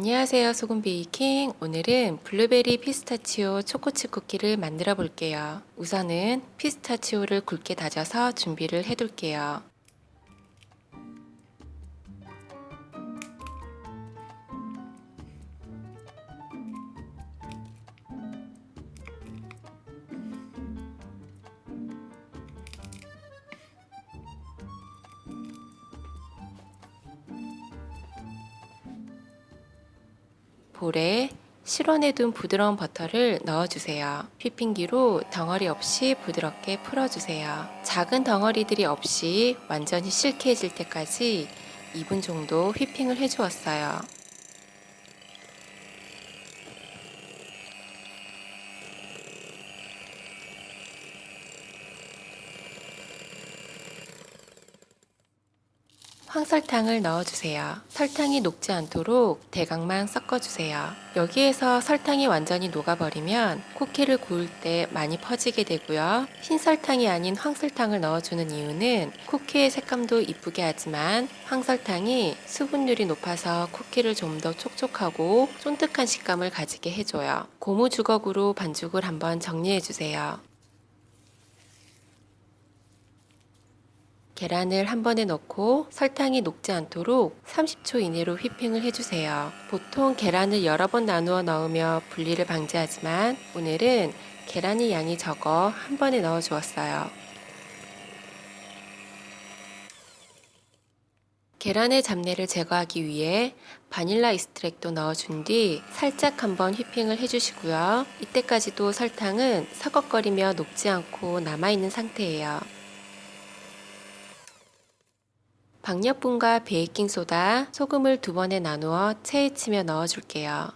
안녕하세요, 소금 베이킹. 오늘은 블루베리 피스타치오 초코칩 쿠키를 만들어 볼게요. 우선은 피스타치오를 굵게 다져서 준비를 해 둘게요. 볼에 실온에 둔 부드러운 버터를 넣어주세요. 휘핑기로 덩어리 없이 부드럽게 풀어주세요. 작은 덩어리들이 없이 완전히 실키해질 때까지 2분 정도 휘핑을 해주었어요. 황설탕을 넣어주세요. 설탕이 녹지 않도록 대강만 섞어주세요. 여기에서 설탕이 완전히 녹아버리면 쿠키를 구울 때 많이 퍼지게 되고요. 흰 설탕이 아닌 황설탕을 넣어주는 이유는 쿠키의 색감도 이쁘게 하지만 황설탕이 수분율이 높아서 쿠키를 좀 더 촉촉하고 쫀득한 식감을 가지게 해줘요. 고무 주걱으로 반죽을 한번 정리해주세요. 계란을 한 번에 넣고 설탕이 녹지 않도록 30초 이내로 휘핑을 해주세요. 보통 계란을 여러 번 나누어 넣으며 분리를 방지하지만 오늘은 계란의 양이 적어 한 번에 넣어 주었어요. 계란의 잡내를 제거하기 위해 바닐라 익스트랙도 넣어준 뒤 살짝 한번 휘핑을 해주시고요. 이때까지도 설탕은 서걱거리며 녹지 않고 남아있는 상태예요. 박력분과 베이킹소다, 소금을 2번에 나누어 체에 치며 넣어줄게요.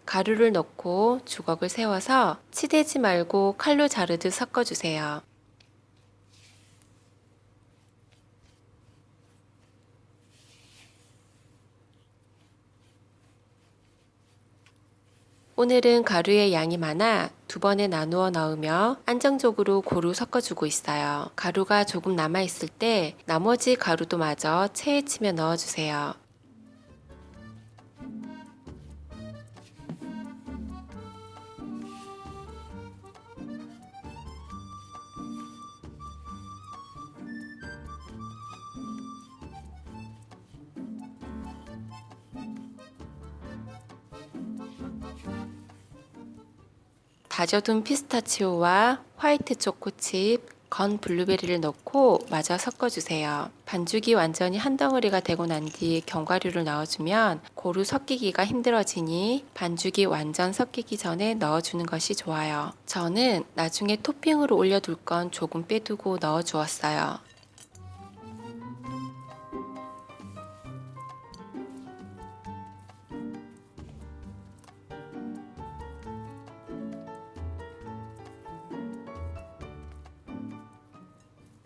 가루를 넣고 주걱을 세워서 치대지 말고 칼로 자르듯 섞어주세요. 오늘은 가루의 양이 많아 2번에 나누어 넣으며 안정적으로 고루 섞어주고 있어요. 가루가 조금 남아있을 때 나머지 가루도 마저 체에 치며 넣어주세요. 다져둔 피스타치오와 화이트 초코칩, 건 블루베리를 넣고 마저 섞어주세요. 반죽이 완전히 한 덩어리가 되고 난 뒤 견과류를 넣어주면 고루 섞이기가 힘들어지니 반죽이 완전 섞이기 전에 넣어주는 것이 좋아요. 저는 나중에 토핑으로 올려둘 건 조금 빼두고 넣어주었어요.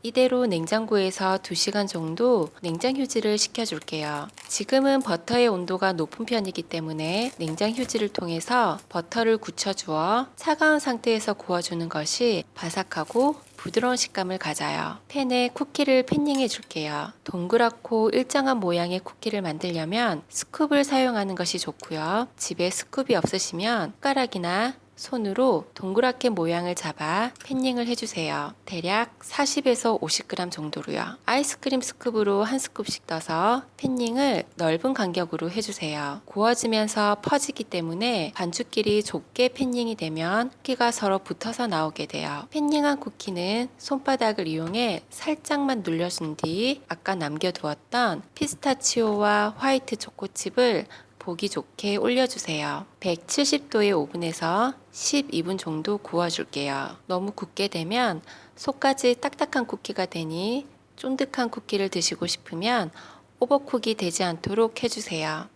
이대로 냉장고에서 2시간 정도 냉장 휴지를 시켜줄게요. 지금은 버터의 온도가 높은 편이기 때문에 냉장 휴지를 통해서 버터를 굳혀주어 차가운 상태에서 구워주는 것이 바삭하고 부드러운 식감을 가져요. 팬에 쿠키를 패닝해 줄게요. 동그랗고 일정한 모양의 쿠키를 만들려면 스쿱을 사용하는 것이 좋고요. 집에 스쿱이 없으시면 숟가락이나 손으로 동그랗게 모양을 잡아 패닝을 해주세요. 대략 40에서 50g 정도로요. 아이스크림 스쿱으로 한 스쿱씩 떠서 패닝을 넓은 간격으로 해주세요. 구워지면서 퍼지기 때문에 반죽끼리 좁게 패닝이 되면 쿠키가 서로 붙어서 나오게 돼요. 패닝한 쿠키는 손바닥을 이용해 살짝만 눌려준 뒤 아까 남겨두었던 피스타치오와 화이트 초코칩을 보기 좋게 올려주세요. 170도의 오븐에서 12분 정도 구워줄게요. 너무 굽게 되면 속까지 딱딱한 쿠키가 되니 쫀득한 쿠키를 드시고 싶으면 오버쿡이 되지 않도록 해주세요.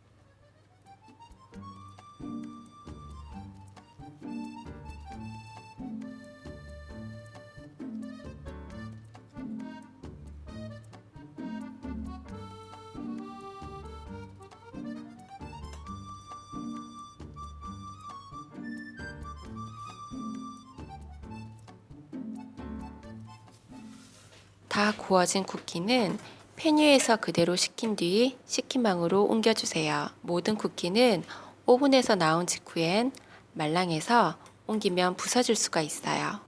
다 구워진 쿠키는 팬 위에서 그대로 식힌 뒤 식힌망으로 옮겨주세요. 모든 쿠키는 오븐에서 나온 직후엔 말랑해서 옮기면 부서질 수가 있어요.